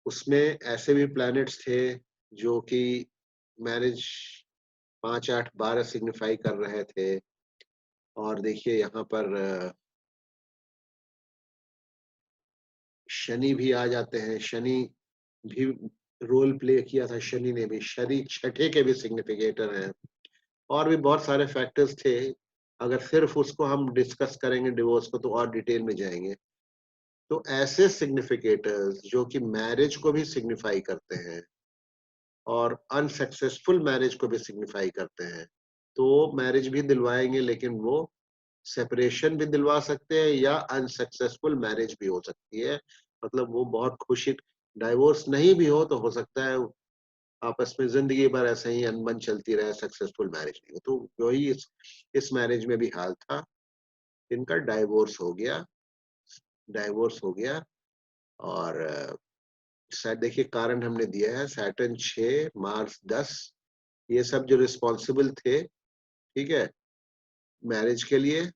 उसमें ऐसे भी प्लैनेट्स थे जो कि मैरिज 5, 8, 12 सिग्निफाई कर रहे थे। और देखिए यहाँ पर शनि भी आ जाते हैं। शनि भी रोल प्ले किया था, शनि ने भी। शनि छठे के भी सिग्निफिकेटर हैं। और भी बहुत सारे फैक्टर्स थे। अगर सिर्फ उसको हम डिस्कस करेंगे डिवोर्स को तो और डिटेल में जाएंगे। तो ऐसे सिग्निफिकेटर्स जो कि मैरिज को भी सिग्निफाई करते हैं और अनसक्सेसफुल मैरिज को भी सिग्निफाई करते हैं, तो मैरिज भी दिलवाएंगे, लेकिन वो सेपरेशन भी दिलवा सकते हैं या अनसक्सेसफुल मैरिज भी हो सकती है। मतलब वो बहुत खुशी, डाइवोर्स नहीं भी हो तो हो सकता है आपस में जिंदगी भर ऐसे ही अनबन चलती रहे, सक्सेसफुल मैरिज नहीं हो। तो वही इस मैरिज में भी हाल था। इनका डाइवोर्स हो गया। और शायद देखिए कारण हमने दिया है, सैटर्न 6, मार्स 10, ये सब जो रिस्पॉन्सिबल थे, ठीक है, मैरिज के लिए।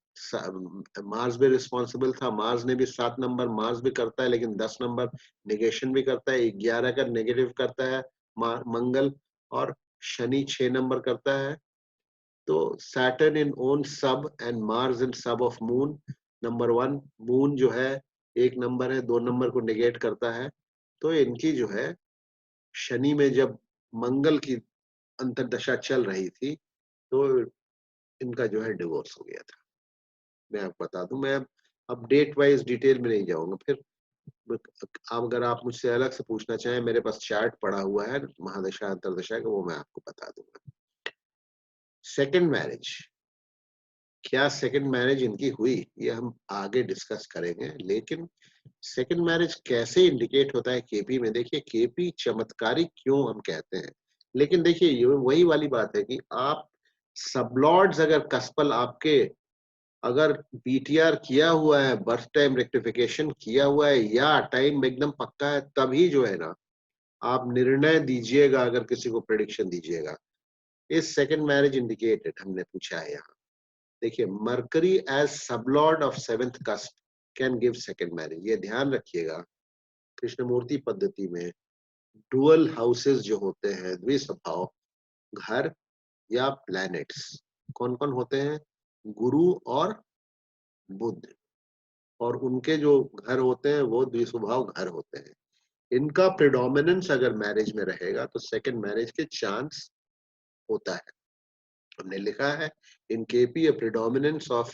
मार्स भी रिस्पॉन्सिबल था। मार्स ने भी 7 नंबर मार्स भी करता है, लेकिन 10 नंबर नेगेशन भी करता है। 11 का नेगेटिव करता है मंगल। और शनि 6 नंबर करता है। तो सैटर्न इन ओन सब एंड मार्स इन सब ऑफ मून। नंबर 1 मून जो है 1 नंबर है, 2 नंबर को नेगेट करता है। तो इनकी जो है शनि में जब मंगल की अंतर्दशा चल रही थी, तो इनका जो है डिवोर्स हो गया था। मैं आपको बता दूं, मैं अब डेट वाइज डिटेल में नहीं जाऊंगा। फिर अब अगर आप मुझसे अलग से पूछना चाहें, मेरे पास चार्ट पड़ा हुआ है महादशा अंतरदशा का, वो मैं आपको बता दूंगा। सेकंड मैरिज, क्या सेकंड मैरिज इनकी हुई, ये हम आगे डिस्कस करेंगे। लेकिन सेकंड मैरिज कैसे इंडिकेट होता है केपी में? देखिए केपी चमत्कारी क्यों हम कहते हैं, लेकिन देखिए ये वही वाली बात है कि आप सबलॉर्ड्स अगर कस्पल आपके अगर बीटीआर किया हुआ है, बर्थ टाइम रेक्टिफिकेशन किया हुआ है या टाइम एकदम पक्का है, तभी जो है ना आप निर्णय दीजिएगा, अगर किसी को प्रेडिक्शन दीजिएगा। इस सेकंड मैरिज इंडिकेटेड हमने पूछा है यहाँ। देखिए Mercury as sublord of 7th cusp can give second marriage. ये ध्यान रखिएगा, कृष्णमूर्ति पद्धति में डुअल हाउसेस जो होते हैं, द्विस्वभाव घर या प्लैनेट्स, कौन कौन होते हैं? गुरु और बुध। और उनके जो घर होते हैं वो द्विस्वभाव घर होते हैं। इनका प्रिडोमिनेंस अगर मैरिज में रहेगा तो सेकंड मैरिज के चांस होता है। हमने लिखा है इन KP a predominance of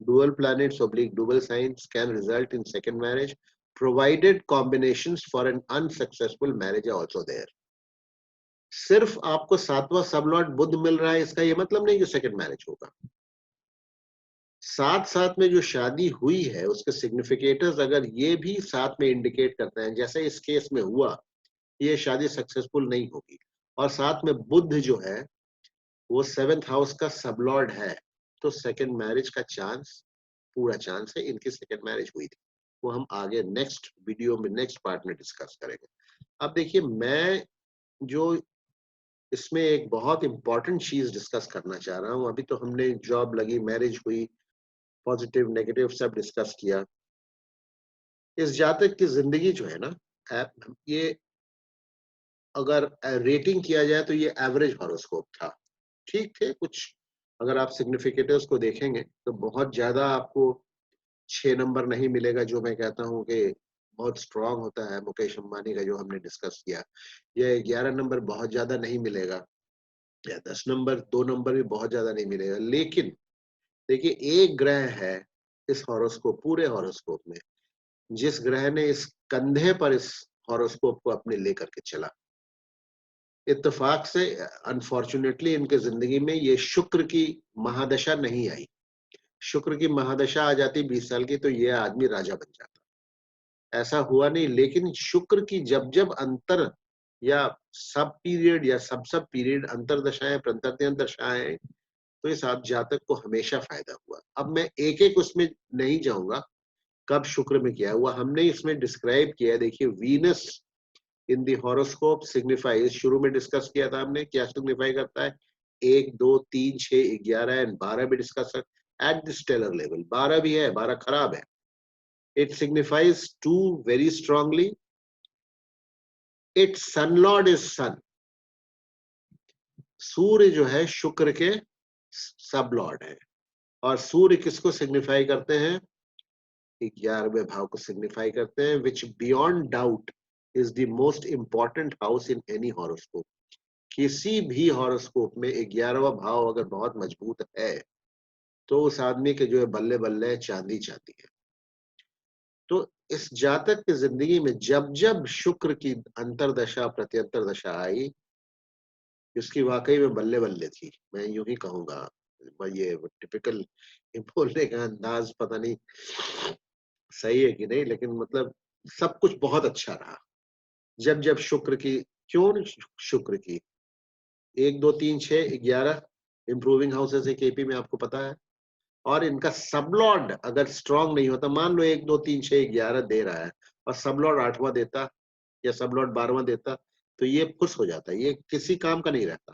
dual planets oblique dual signs can result in second marriage provided combinations for an unsuccessful marriage are also there। सिर्फ आपको 7वां सबलॉर्ड बुध मिल रहा है, इसका ये मतलब नहीं कि सेकंड मैरिज होगा। साथ साथ में जो शादी हुई है उसके सिग्निफिकेटर्स अगर ये भी साथ में इंडिकेट करते हैं, जैसे इस केस में हुआ, ये शादी सक्सेसफुल नहीं होगी। और साथ में बुध जो है वो 7th हाउस का सबलॉर्ड है, तो सेकंड मैरिज का चांस, पूरा चांस है। इनकी सेकंड मैरिज हुई थी, वो हम आगे नेक्स्ट वीडियो में नेक्स्ट पार्ट में डिस्कस करेंगे। अब देखिए मैं जो इसमें एक बहुत इंपॉर्टेंट चीज डिस्कस करना चाह रहा हूँ। अभी तो हमने जॉब लगी, मैरिज हुई, पॉजिटिव नेगेटिव सब डिस्कस किया। इस जातक की जिंदगी जो है ना, ये अगर रेटिंग किया जाए तो ये एवरेज हॉरोस्कोप था। ठीक थे कुछ, अगर आप सिग्निफिकेटर्स को देखेंगे तो बहुत ज्यादा आपको 6 नंबर नहीं मिलेगा, जो मैं कहता हूँ कि बहुत स्ट्रांग होता है मुकेश अंबानी का, जो हमने डिस्कस किया। या 11 नंबर बहुत ज्यादा नहीं मिलेगा, या 10 नंबर, 2 नंबर भी बहुत ज्यादा नहीं मिलेगा। लेकिन देखिए एक ग्रह है इस हॉरोस्कोप, पूरे हॉरोस्कोप में, जिस ग्रह ने इस कंधे पर इस हॉरोस्कोप को अपने लेकर के चला। इत्तेफाक से अनफॉर्चुनेटली इनके जिंदगी में ये शुक्र की महादशा नहीं आई। शुक्र की महादशा आ जाती 20 साल की तो ये आदमी राजा बन जाता। ऐसा हुआ नहीं, लेकिन शुक्र की जब जब अंतर या सब पीरियड या सब पीरियड अंतर्दशाएं प्रत्यंतर दशाएं, तो इस आप जातक को हमेशा फायदा हुआ। अब मैं एक-एक उसमें नहीं जाऊंगा कब शुक्र में क्या हुआ, हमने इसमें डिस्क्राइब किया है। देखिए Venus in the horoscope signifies, शुरू में डिस्कस किया था हमने क्या सिग्निफाई करता है, 1 2 3 6 11 एंड 12 भी discuss at the stellar level. 12 भी है, 12 खराब है। It signifies to very strongly, it's sun lord is sun. सूर्य जो है शुक्र के सब लॉर्ड है, और सूर्य किसको सिग्निफाई करते हैं, 11वें भाव को सिग्निफाई करते हैं, which beyond doubt is the most important house in any horoscope. किसी भी हॉरोस्कोप में 11वां भाव अगर बहुत मजबूत है तो उस आदमी के जो है बल्ले बल्ले चांदी चांदी है। तो इस जातक की जिंदगी में जब जब शुक्र की अंतरदशा प्रत्यंतर दशा आई, उसकी वाकई में बल्ले बल्ले थी, मैं यूं ही कहूंगा। ये टिपिकल बोलने का अंदाज पता नहीं सही है कि नहीं, लेकिन मतलब सब कुछ बहुत अच्छा रहा जब जब शुक्र की, क्यों शुक्र की 1 2 3 6 11 इंप्रूविंग हाउसेस है केपी में, आपको पता है। और इनका सबलॉर्ड अगर स्ट्रांग नहीं होता, मान लो 1 2 3 6 11 दे रहा है और सबलॉर्ड 8वां देता या सबलॉर्ड 12वां देता, तो ये खुश हो जाता, ये किसी काम का नहीं रहता।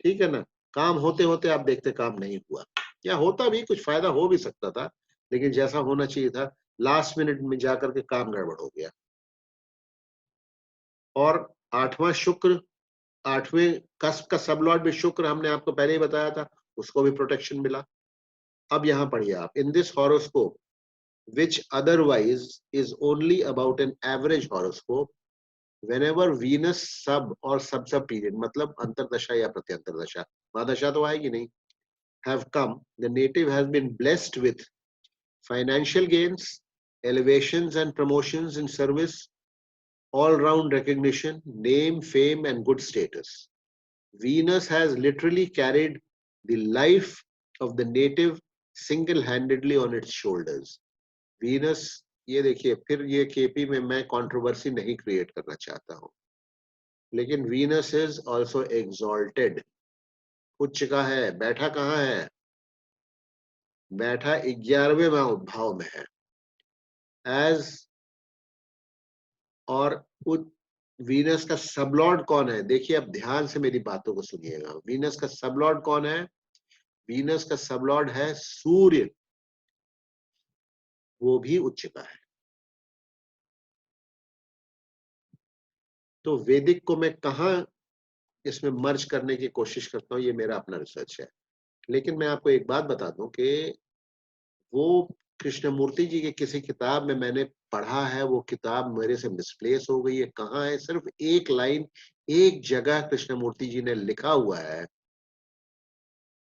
ठीक है ना, काम होते होते आप देखते काम नहीं हुआ, या होता भी कुछ फायदा हो भी सकता था, लेकिन जैसा होना चाहिए था लास्ट मिनट में जाकर के काम गड़बड़ हो गया। और 8वां शुक्र, 8वें कस्प का सबलॉर्ड भी शुक्र, हमने आपको पहले ही बताया था, उसको भी प्रोटेक्शन मिला। अब यहां पढ़िए आप, in this horoscope which otherwise is only about an average horoscope, whenever Venus sub or sub period, मतलब अंतरदशा या प्रत्यंतर दशा, महादशा तो आएगी नहीं, have come, the native has been blessed with financial gains, elevations and promotions in service, all round recognition, name, fame and good status. Venus has literally carried the life of the native single handedly on its shoulders. Venus, ये देखिए फिर ये KP में मैं controversy नहीं create करना चाहता हूं, लेकिन वीनस इज आल्सो एग्जॉल्टेड, उच्च का है, बैठा कहाँ है, बैठा 11वें भाव में है एज। और वीनस का सबलॉर्ड कौन है, देखिए अब ध्यान से मेरी बातों को सुनिएगा, वीनस का सबलॉर्ड कौन है, वीनस का सबलॉर्ड है सूर्य, वो भी उच्च का है। तो वैदिक को मैं कहा इसमें मर्ज करने की कोशिश करता हूँ, ये मेरा अपना रिसर्च है, लेकिन मैं आपको एक बात बता दूं कि वो कृष्णमूर्ति जी की किसी किताब में मैंने पढ़ा है, वो किताब मेरे से मिसप्लेस हो गई है, कहाँ है, सिर्फ एक लाइन एक जगह कृष्णमूर्ति जी ने लिखा हुआ है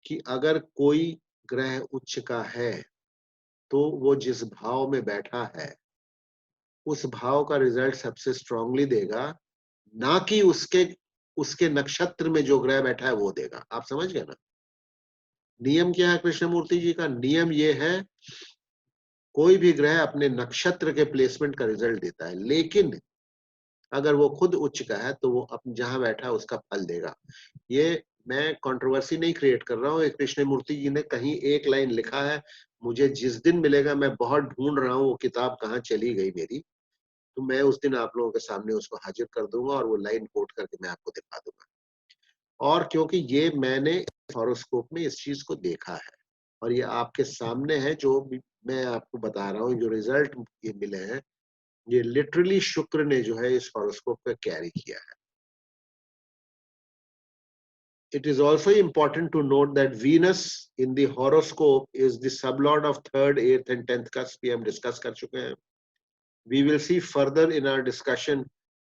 कि अगर कोई ग्रह उच्च का है तो वो जिस भाव में बैठा है उस भाव का रिजल्ट सबसे स्ट्रांगली देगा, ना कि उसके उसके नक्षत्र में जो ग्रह बैठा है वो देगा। आप समझ गए ना, नियम क्या है कृष्णमूर्ति जी का, नियम ये है कोई भी ग्रह अपने नक्षत्र के प्लेसमेंट का रिजल्ट देता है, लेकिन अगर वो खुद उच्च का है तो वो अपने जहां बैठा है उसका फल देगा। ये मैं कंट्रोवर्सी नहीं क्रिएट कर रहा हूँ, कृष्णमूर्ति जी ने कहीं एक लाइन लिखा है, मुझे जिस दिन मिलेगा, मैं बहुत ढूंढ रहा हूँ वो किताब कहाँ चली गई मेरी, तो मैं उस दिन आप लोगों के सामने उसको हाजिर कर दूंगा और वो लाइन कोट करके मैं आपको दिखा दूंगा। और क्योंकि ये मैंने हॉरोस्कोप में इस चीज को देखा है और ये आपके सामने है, जो भी मैं आपको बता रहा हूँ, जो रिजल्ट ये मिले हैं, ये लिटरली शुक्र ने जो है इस हॉरोस्कोप का कैरी किया है। It is also important to note that Venus in the horoscope is the sublord of 3rd, 8th and 10th cusp, we हम डिस्कस कर चुके हैं। We will see further in our discussion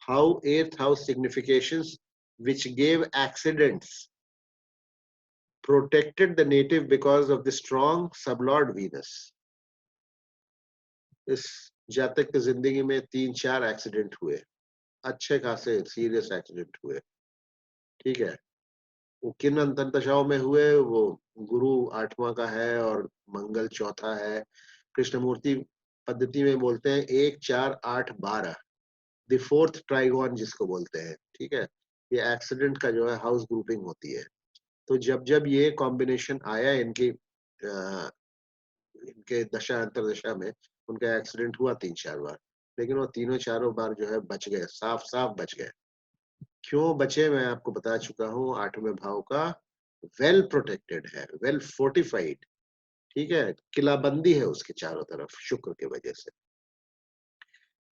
how 8th house significations which gave accidents protected the native because of the strong sublord Venus. इस जातक की जिंदगी में 3-4 accident हुए, अच्छे खासे सीरियस एक्सीडेंट हुए, ठीक है। वो किन अंतरदशाओं में हुए, वो गुरु 8वां का है और मंगल 4था है। कृष्णमूर्ति पद्धति में बोलते हैं 1 4 8 12, द फोर्थ ट्राइगोन जिसको बोलते हैं, ठीक है। ये एक्सीडेंट का जो है हाउस ग्रुपिंग होती है। तो जब जब ये कॉम्बिनेशन आया इनके दशा अंतरदशा में, उनका एक्सीडेंट हुआ 3-4 बार, लेकिन वो तीनों चारों बार जो है बच गए, साफ-साफ बच गए। क्यों बचे मैं आपको बता चुका हूँ, 8वें भाव का वेल प्रोटेक्टेड है, वेल फोर्टिफाइड, ठीक है, किलाबंदी है उसके चारों तरफ शुक्र की वजह से।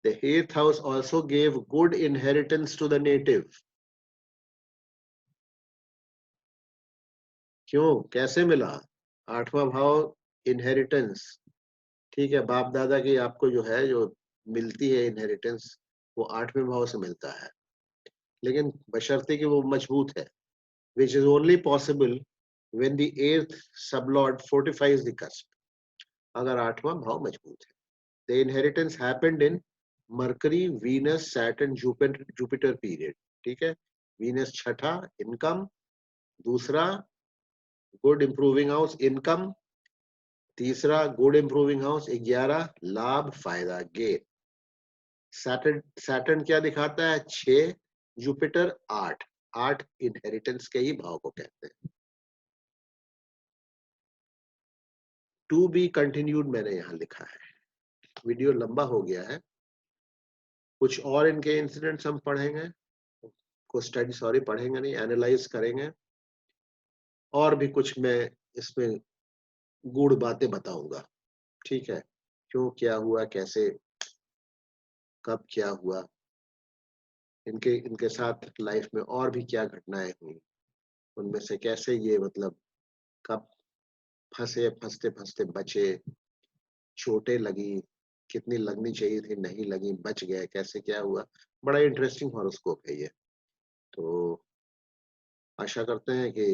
The 8th house also gave good inheritance to the native. क्यों, कैसे मिला? 8वां भाव इनहेरिटेंस, ठीक है, बाप दादा की आपको जो है जो मिलती है इनहेरिटेंस, वो 8वें भाव से मिलता है, लेकिन बशर्ते कि वो मजबूत है, which is only possible when the 8th sublord fortifies the cusp. अगर 8वां भाव मजबूत है। The inheritance happened in Mercury, Venus, Saturn, Jupiter period, ठीक है। Venus छठा इनकम, दूसरा गुड इम्प्रूविंग हाउस इनकम, तीसरा गुड इम्प्रूविंग हाउस 11 लाभ फायदा गेन। सैटर्न क्या दिखाता है? 6, जुपिटर 8, 8 इनहेरिटेंस के ही भाव को कहते हैं। टू बी कंटिन्यूड मैंने यहाँ लिखा है। वीडियो लंबा हो गया है, कुछ और इनके इंसिडेंट्स हम पढ़ेंगे, पढ़ेंगे नहीं, एनालाइज करेंगे, और भी कुछ मैं इसमें गूढ़ बातें बताऊंगा, ठीक है। क्यों, क्या हुआ, कैसे, कब क्या हुआ, इनके साथ लाइफ में और भी क्या घटनाएं हुई, उनमें से कैसे ये मतलब कब फंसते फंसते बचे, चोटें लगी, कितनी लगनी चाहिए थी नहीं लगी, बच गए, कैसे क्या हुआ। बड़ा इंटरेस्टिंग हॉरोस्कोप है ये। तो आशा करते हैं कि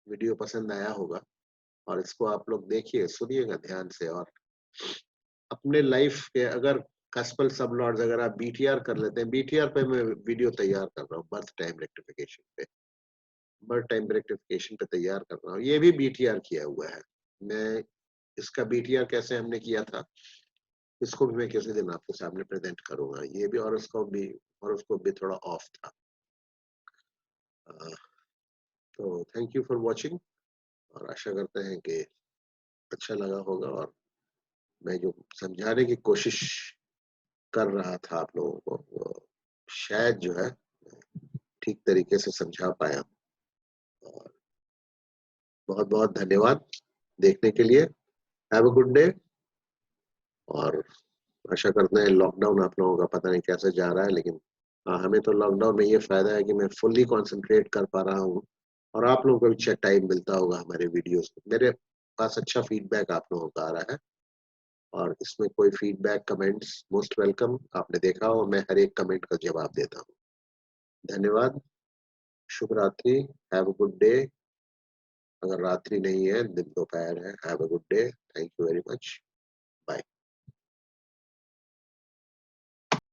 वीडियो पसंद आया होगा, और इसको आप लोग देखिए, सुनिएगा ध्यान से, और अपने लाइफ के अगर कस्पल सब लॉर्ड्स अगर आप बीटीआर कर लेते हैं, बीटीआर पे मैं वीडियो तैयार कर रहा हूँ, बर्थ टाइम रेक्टिफिकेशन पे, तैयार कर रहा हूँ। ये भी बीटीआर किया हुआ है। मैं इसका बीटीआर कैसे हमने किया था, इसको भी मैं किसी दिन आपके सामने प्रेजेंट करूंगा। ये भी हॉरोस्कोप भी थोड़ा ऑफ था। तो थैंक यू फॉर वॉचिंग, और आशा करते हैं कि अच्छा लगा होगा, और मैं जो समझाने की कोशिश कर रहा था आप लोगों को, वो शायद जो है ठीक तरीके से समझा पाया। और बहुत बहुत धन्यवाद देखने के लिए। Have a good day. और आशा करते हैं लॉकडाउन आप लोगों का पता नहीं कैसे जा रहा है, लेकिन हाँ, हमें तो लॉकडाउन में ये फायदा है कि मैं फुल्ली कंसंट्रेट कर पा रहा हूँ, और आप लोगों को भी अच्छा टाइम मिलता होगा हमारे वीडियोस में। मेरे पास अच्छा फीडबैक आप लोगों का आ रहा है, और इसमें कोई फीडबैक कमेंट्स मोस्ट वेलकम। आपने देखा हो, मैं हर एक कमेंट का जवाब देता हूँ। धन्यवाद, शुभ रात्रि, हैव अ गुड डे। अगर रात्रि नहीं है, दिन दोपहर है, have a good day, thank you very much, bye.